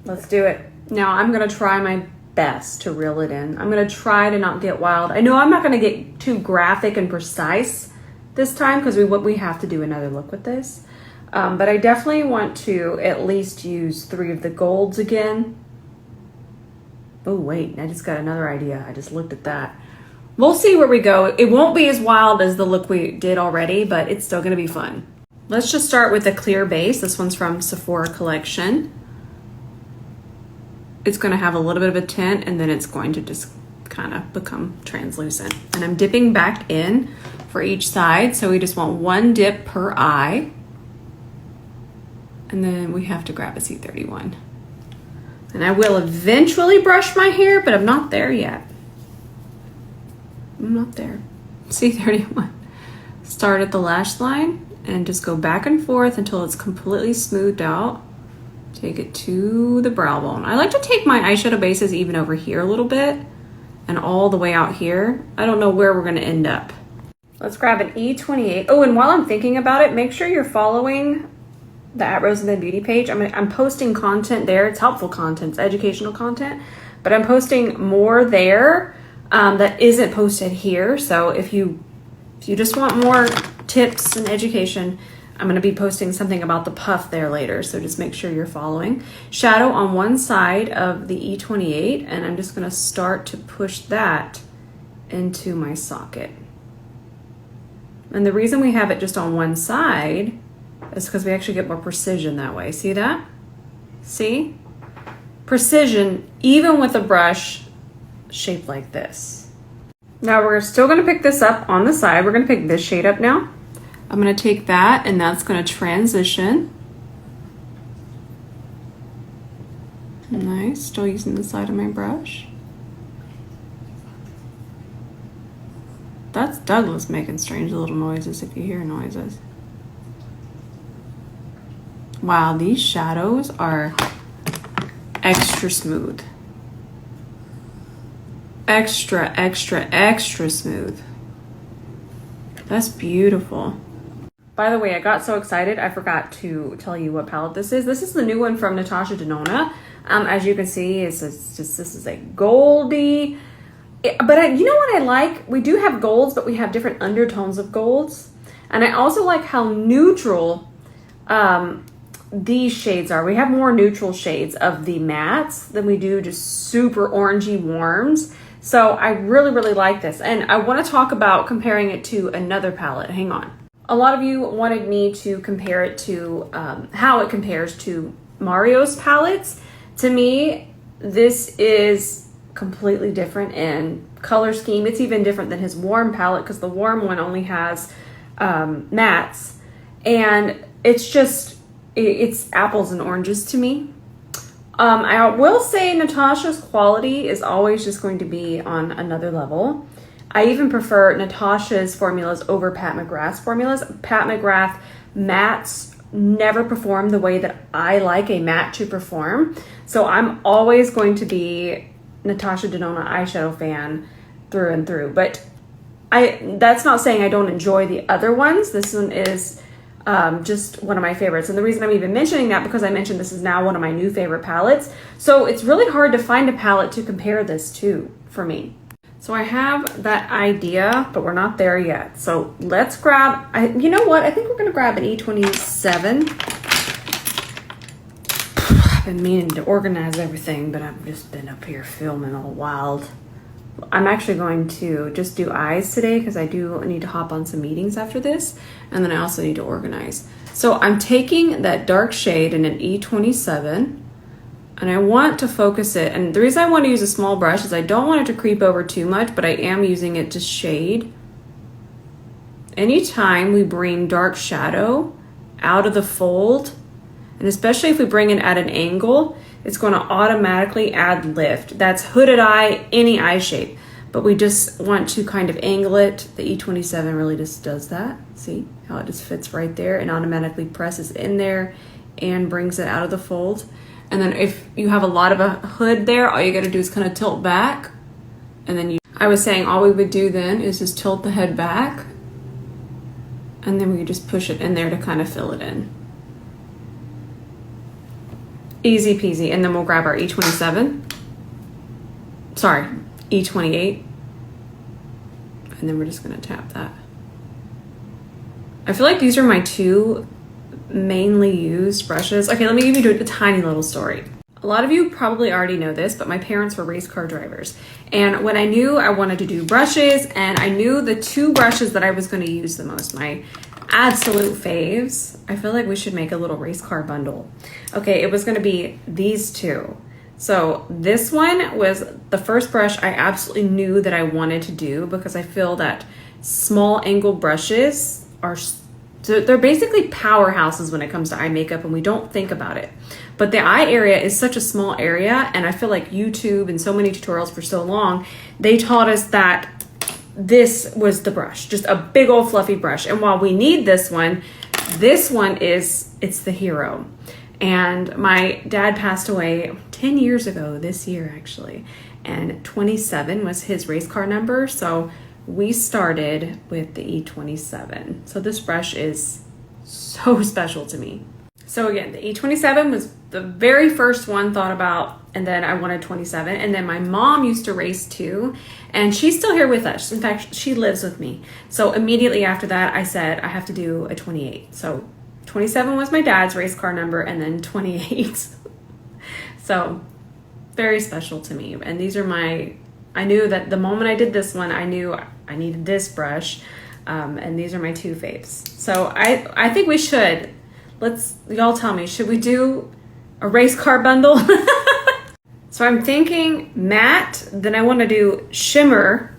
Let's do it. Now I'm gonna try my best to reel it in. I'm gonna try to not get wild. I know I'm not gonna get too graphic and precise this time because we have to do another look with this. But I definitely want to at least use 3 of the golds again. Oh wait, I just got another idea. I just looked at that. We'll see where we go. It won't be as wild as the look we did already, but it's still gonna be fun. Let's just start with a clear base. This one's from Sephora Collection. It's gonna have a little bit of a tint and then it's going to just kind of become translucent. And I'm dipping back in for each side. So we just want 1 dip per eye. And then we have to grab a C31. And I will eventually brush my hair, but I'm not there yet. I'm not there. C31. Start at the lash line and just go back and forth until it's completely smoothed out. Take it to the brow bone. I like to take my eyeshadow bases even over here a little bit and all the way out here. I don't know where we're gonna end up. Let's grab an E28. Oh, and while I'm thinking about it, make sure you're following the @RoseandThenBeauty page. I'm posting content there. It's helpful content, it's educational content, but I'm posting more there that isn't posted here. So if you just want more tips and education, I'm going to be posting something about the puff there later. So just make sure you're following. Shadow on one side of the E28, and I'm just going to start to push that into my socket. And the reason we have it just on one side is because we actually get more precision that way. See that? See? Precision, even with a brush shaped like this. Now we're still gonna pick this up on the side. We're gonna pick this shade up now. I'm gonna take that and that's gonna transition. Nice, still using the side of my brush. That's Douglas making strange little noises if you hear noises. Wow, these shadows are extra smooth. Extra, extra, extra smooth. That's beautiful. By the way, I got so excited, I forgot to tell you what palette this is. This is the new one from Natasha Denona. As you can see, this is a goldie. But you know what I like? We do have golds, but we have different undertones of golds. And I also like how neutral these shades are. We have more neutral shades of the mattes than we do just super orangey warms. So I really, really like this. And I want to talk about comparing it to another palette. Hang on. A lot of you wanted me to compare it to how it compares to Mario's palettes. To me, this is completely different in color scheme. It's even different than his warm palette because the warm one only has mattes. And it's just, it's apples and oranges to me. I will say Natasha's quality is always just going to be on another level. I even prefer Natasha's formulas over Pat McGrath's formulas. Pat McGrath mattes never perform the way that I like a matte to perform. So I'm always going to be Natasha Denona eyeshadow fan through and through. But that's not saying I don't enjoy the other ones. This one is just one of my favorites. And the reason I'm even mentioning that because I mentioned this is now one of my new favorite palettes. So it's really hard to find a palette to compare this to for me. So I have that idea, but we're not there yet. So let's grab, you know what? I think we're gonna grab an E27. I've been meaning to organize everything, but I've just been up here filming all wild. I'm actually going to just do eyes today because I do need to hop on some meetings after this. And then I also need to organize. So I'm taking that dark shade in an E27 and I want to focus it. And the reason I want to use a small brush is I don't want it to creep over too much, but I am using it to shade. Anytime we bring dark shadow out of the fold, and especially if we bring it at an angle, it's going to automatically add lift. That's hooded eye, any eye shape. But we just want to kind of angle it. The E27 really just does that. See how it just fits right there and automatically presses in there and brings it out of the fold. And then if you have a lot of a hood there, all you got to do is kind of tilt back. And then I was saying all we would do then is just tilt the head back. And then we just push it in there to kind of fill it in. Easy peasy. And then we'll grab our E27. Sorry, E28. And then we're just gonna tap that. I feel like these are my two mainly used brushes. Okay, let me give you a tiny little story. A lot of you probably already know this, but my parents were race car drivers. And when I knew I wanted to do brushes, and I knew the two brushes that I was gonna use the most, my absolute faves, I feel like we should make a little race car bundle. Okay, it was gonna be these two. So this one was the first brush I absolutely knew that I wanted to do because I feel that small angle brushes are, so they're basically powerhouses when it comes to eye makeup, and we don't think about it. But the eye area is such a small area, and I feel like YouTube and so many tutorials for so long, they taught us that this was the brush, just a big old fluffy brush. And while we need this one is, it's the hero. And my dad passed away 10 years ago this year, actually. And 27 was his race car number. So we started with the E27. So this brush is so special to me. So again, the E27 was the very first one thought about, and then I wanted 27. And then my mom used to race too, and she's still here with us. In fact, she lives with me. So immediately after that, I said, I have to do a 28. So 27 was my dad's race car number, and then 28. So very special to me. And these are my, I knew that the moment I did this one, I knew I needed this brush. And these are my two faves. So I think we should, y'all tell me, should we do a race car bundle? So I'm thinking matte, then I want to do shimmer.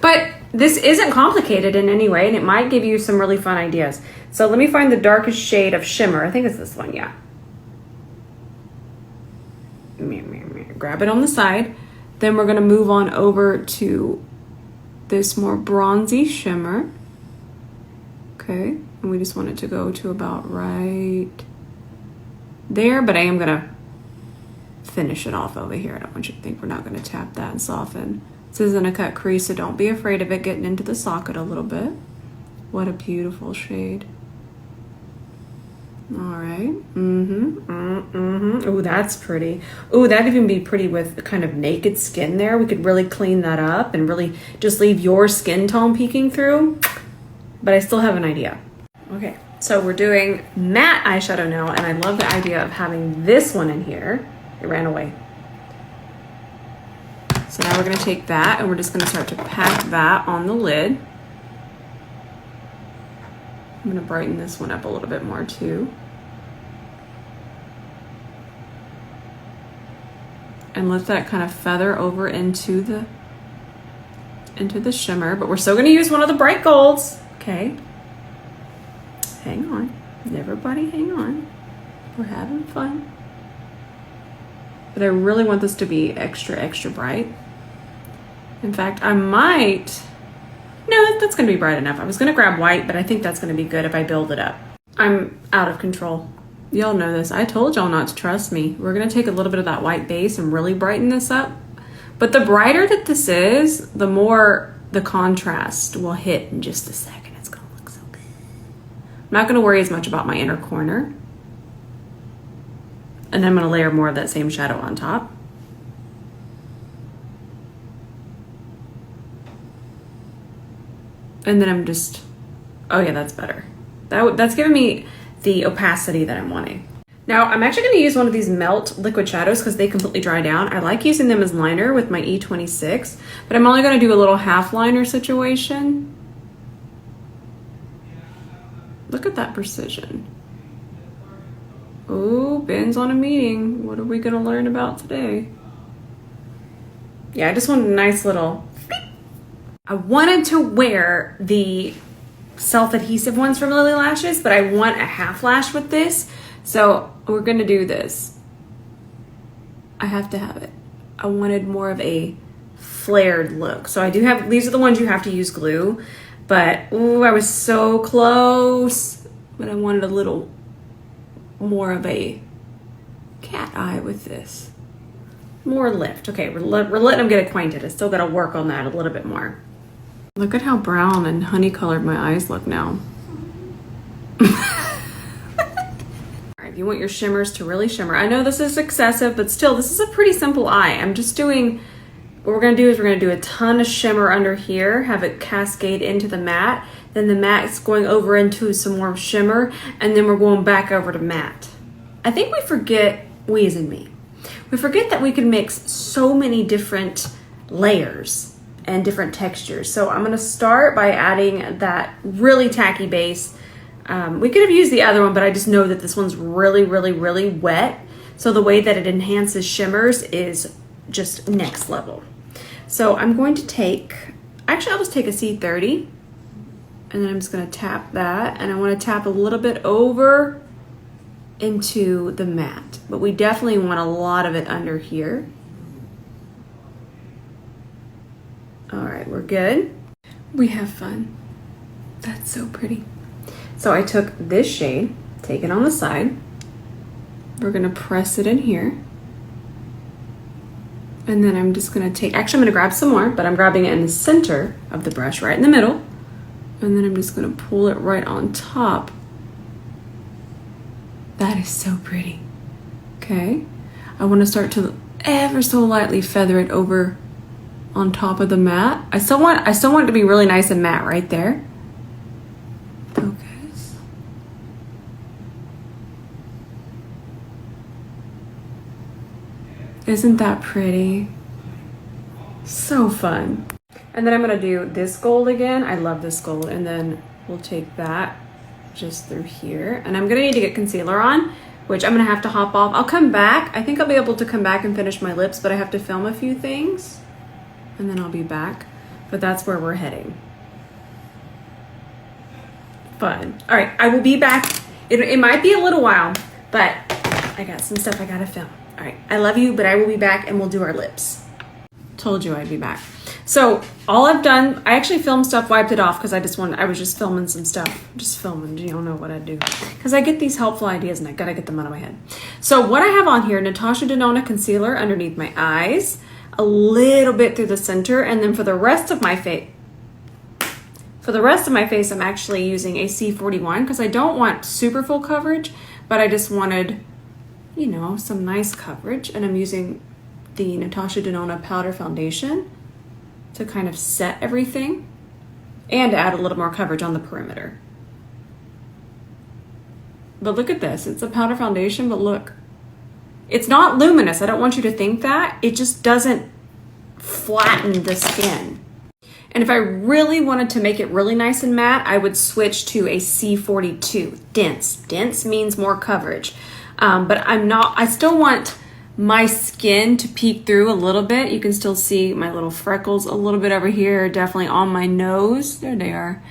But this isn't complicated in any way, and it might give you some really fun ideas. So let me find the darkest shade of shimmer. I think it's this one, yeah. Grab it on the side. Then we're gonna move on over to this more bronzy shimmer. Okay, and we just want it to go to about right there, but I am gonna finish it off over here. I don't want you to think we're not gonna tap that and soften. This isn't a cut crease, so don't be afraid of it getting into the socket a little bit. What a beautiful shade. All right. Oh, that's pretty. Oh, that'd even be pretty with kind of naked skin there. We could really clean that up and really just leave your skin tone peeking through. But I still have an idea. Okay, so we're doing matte eyeshadow now, and I love the idea of having this one in here. It ran away. So now we're gonna take that and we're just gonna start to pack that on the lid. I'm gonna brighten this one up a little bit more too. And let that kind of feather over into the shimmer, but we're still gonna use one of the bright golds, okay? Hang on, everybody hang on. We're having fun. But I really want this to be extra, extra bright. In fact, I might, no, that's gonna be bright enough. I was gonna grab white, but I think that's gonna be good if I build it up. I'm out of control. Y'all know this. I told y'all not to trust me. We're gonna take a little bit of that white base and really brighten this up. But the brighter that this is, the more the contrast will hit in just a second. It's gonna look so good. I'm not gonna worry as much about my inner corner. And then I'm gonna layer more of that same shadow on top. And then I'm just, oh yeah, that's better. That's giving me the opacity that I'm wanting. Now I'm actually gonna use one of these melt liquid shadows because they completely dry down. I like using them as liner with my E26, but I'm only gonna do a little half liner situation. Look at that precision. Oh, Ben's on a meeting. What are we gonna learn about today? Yeah, I just want a nice little, I wanted to wear the self-adhesive ones from Lily Lashes, but I want a half lash with this. So we're gonna do this. I have to have it. I wanted more of a flared look. So I do have, these are the ones you have to use glue, but ooh, I was so close. But I wanted a little more of a cat eye with this. More lift. Okay, we're letting them get acquainted. I still gotta work on that a little bit more. Look at how brown and honey colored my eyes look now. You want your shimmers to really shimmer. I know this is excessive, but still, this is a pretty simple eye. I'm just doing, what we're gonna do is we're gonna do a ton of shimmer under here, have it cascade into the matte, then the matte is going over into some more shimmer, and then we're going back over to matte. I think we forget, we as in me, we forget that we can mix so many different layers and different textures. So I'm gonna start by adding that really tacky base. We could have used the other one, but I just know that this one's really, really, really wet. So the way that it enhances shimmers is just next level. So I'm going to take, actually I'll just take a C30, and then I'm just gonna tap that, and I wanna tap a little bit over into the matte, but we definitely want a lot of it under here. All right, we're good. We have fun. That's so pretty. So I took this shade, take it on the side. We're gonna press it in here. And then I'm just gonna take, actually I'm gonna grab some more, but I'm grabbing it in the center of the brush, right in the middle. And then I'm just gonna pull it right on top. That is so pretty. Okay, I wanna start to ever so lightly feather it over on top of the matte. I still want it to be really nice and matte right there. Focus. Isn't that pretty? So fun. And then I'm gonna do this gold again. I love this gold. And then we'll take that just through here. And I'm gonna need to get concealer on, which I'm gonna have to hop off. I'll come back. I think I'll be able to come back and finish my lips, but I have to film a few things. And then I'll be back, but that's where we're heading. Fun. All right, I will be back. It might be a little while, but I got some stuff I gotta film. All right, I love you, but I will be back and we'll do our lips. Told you I'd be back. So all I've done, I actually filmed stuff, wiped it off because I was just filming some stuff. Just filming, you don't know what I do. Because I get these helpful ideas and I gotta get them out of my head. So what I have on here, Natasha Denona concealer underneath my eyes, a little bit through the center, and then for the rest of my face, I'm actually using a C41 because I don't want super full coverage, but I just wanted, you know, some nice coverage. And I'm using the Natasha Denona powder foundation to kind of set everything and add a little more coverage on the perimeter. But look at this, it's a powder foundation, but look. It's not luminous. I don't want you to think that. It just doesn't flatten the skin. And if I really wanted to make it really nice and matte, I would switch to a C42, dense. Dense means more coverage. But I still want my skin to peek through a little bit. You can still see my little freckles a little bit over here, definitely on my nose. There they are.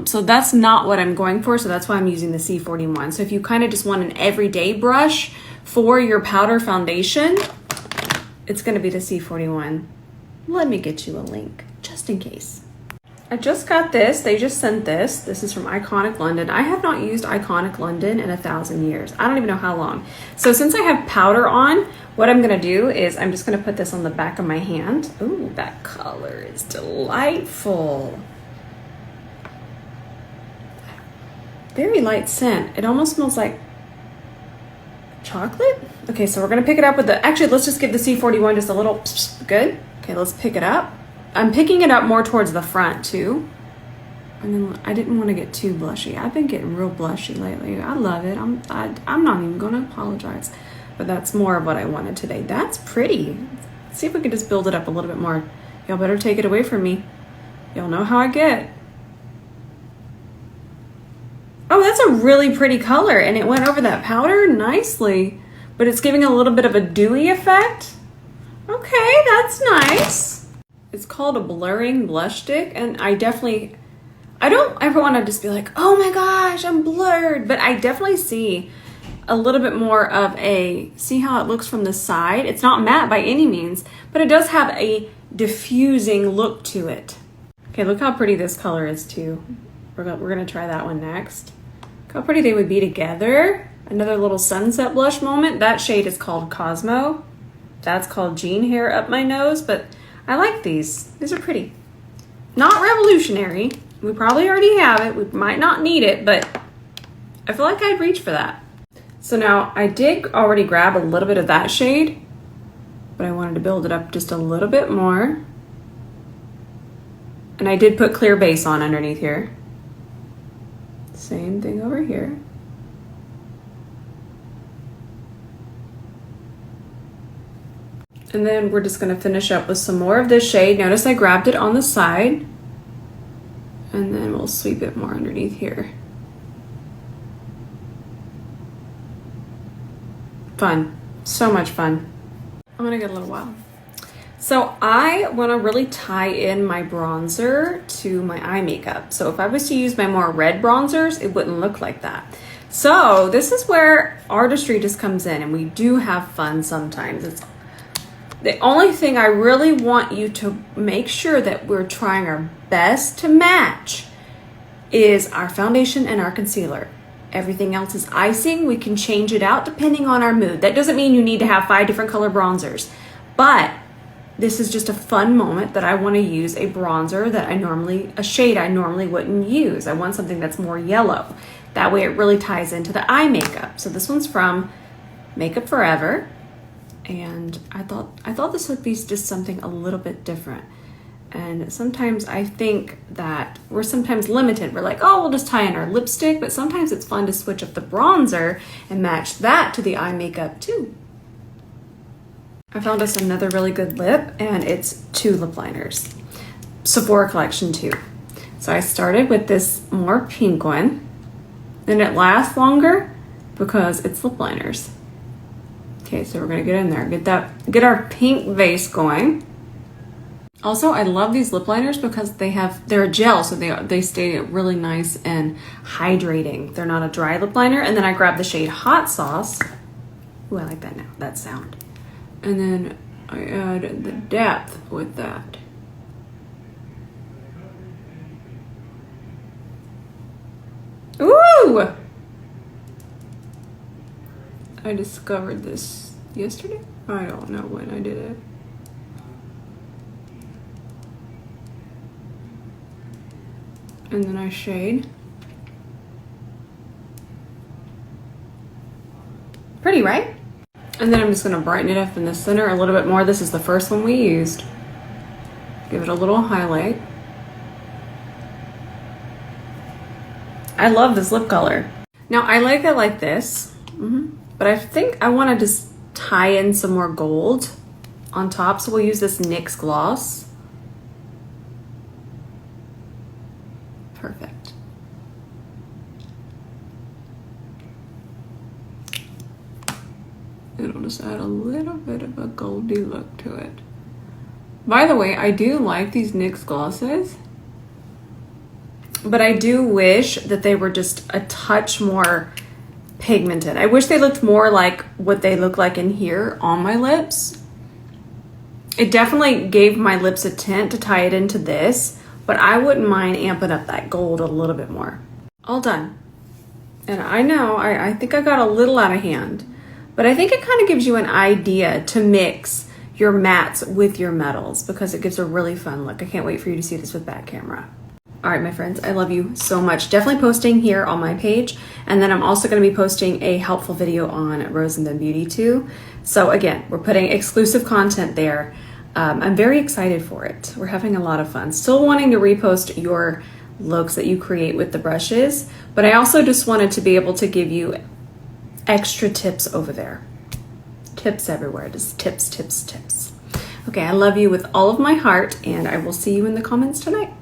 So that's not what I'm going for. So that's why I'm using the C41. So if you kind of just want an everyday brush for your powder foundation, it's gonna be the C41. Let me get you a link, just in case. I just got this, they just sent this. This is from Iconic London. I have not used Iconic London in 1,000 years. I don't even know how long. So since I have powder on, what I'm gonna do is I'm just gonna put this on the back of my hand. Ooh, that color is delightful. Very light scent. It almost smells like chocolate? Okay, so we're gonna pick it up with the, actually let's just give the C41 just a little, good. Okay, let's pick it up. I'm picking it up more towards the front too. And then I didn't want to get too blushy. I've been getting real blushy lately. I love it. I'm not even gonna apologize. But that's more of what I wanted today. That's pretty. Let's see if we can just build it up a little bit more. Y'all better take it away from me. Y'all know how I get. Oh, that's a really pretty color, and it went over that powder nicely, but it's giving a little bit of a dewy effect. Okay, that's nice. It's called a blurring blush stick, and I don't ever want to just be like, oh my gosh, I'm blurred, but I definitely see a little bit more of a, see how it looks from the side? It's not matte by any means, but it does have a diffusing look to it. Okay, look how pretty this color is too. We're gonna try that one next. Look how pretty they would be together. Another little sunset blush moment. That shade is called Cosmo. That's called Jean Hair Up My Nose, but I like these. These are pretty. Not revolutionary. We probably already have it. We might not need it, but I feel like I'd reach for that. So now I did already grab a little bit of that shade, but I wanted to build it up just a little bit more. And I did put clear base on underneath here. Same thing over here. And then we're just gonna finish up with some more of this shade. Notice I grabbed it on the side, and then we'll sweep it more underneath here. Fun, so much fun. I'm gonna get a little wild. So I wanna really tie in my bronzer to my eye makeup. So if I was to use my more red bronzers, it wouldn't look like that. So this is where artistry just comes in, and we do have fun sometimes. It's the only thing I really want you to make sure that we're trying our best to match is our foundation and our concealer. Everything else is icing. We can change it out depending on our mood. That doesn't mean you need to have 5 different color bronzers, but this is just a fun moment that I want to use a bronzer that a shade I normally wouldn't use. I want something that's more yellow. That way it really ties into the eye makeup. So this one's from Makeup Forever. And I thought this would be just something a little bit different. And sometimes I think that we're sometimes limited. We're like, oh, we'll just tie in our lipstick, but sometimes it's fun to switch up the bronzer and match that to the eye makeup too. I found us another really good lip, and it's 2 lip liners. Sephora Collection 2. So I started with this more pink one, and it lasts longer because it's lip liners. Okay, so we're gonna get in there, get our pink base going. Also, I love these lip liners because they're a gel, so they stay really nice and hydrating. They're not a dry lip liner. And then I grabbed the shade Hot Sauce. Ooh, I like that now, that sound. And then I add the depth with that. Ooh! I discovered this yesterday. I don't know when I did it. And then I shade. Pretty, right? And then I'm just gonna brighten it up in the center a little bit more. This is the first one we used. Give it a little highlight. I love this lip color. Now I like it like this, but I think I wanna just tie in some more gold on top. So we'll use this NYX gloss. Perfect. It'll just add a little bit of a goldy look to it. By the way, I do like these NYX glosses, but I do wish that they were just a touch more pigmented. I wish they looked more like what they look like in here on my lips. It definitely gave my lips a tint to tie it into this, but I wouldn't mind amping up that gold a little bit more. All done. And I know, I think I got a little out of hand, but I think it kind of gives you an idea to mix your mattes with your metals because it gives a really fun look. I can't wait for you to see this with back camera. All right, my friends, I love you so much. Definitely posting here on my page. And then I'm also gonna be posting a helpful video on Rose and Then Beauty too. So again, we're putting exclusive content there. I'm very excited for it. We're having a lot of fun. Still wanting to repost your looks that you create with the brushes, but I also just wanted to be able to give you extra tips over there. Tips everywhere, just tips, tips, tips. Okay, I love you with all of my heart, and I will see you in the comments tonight.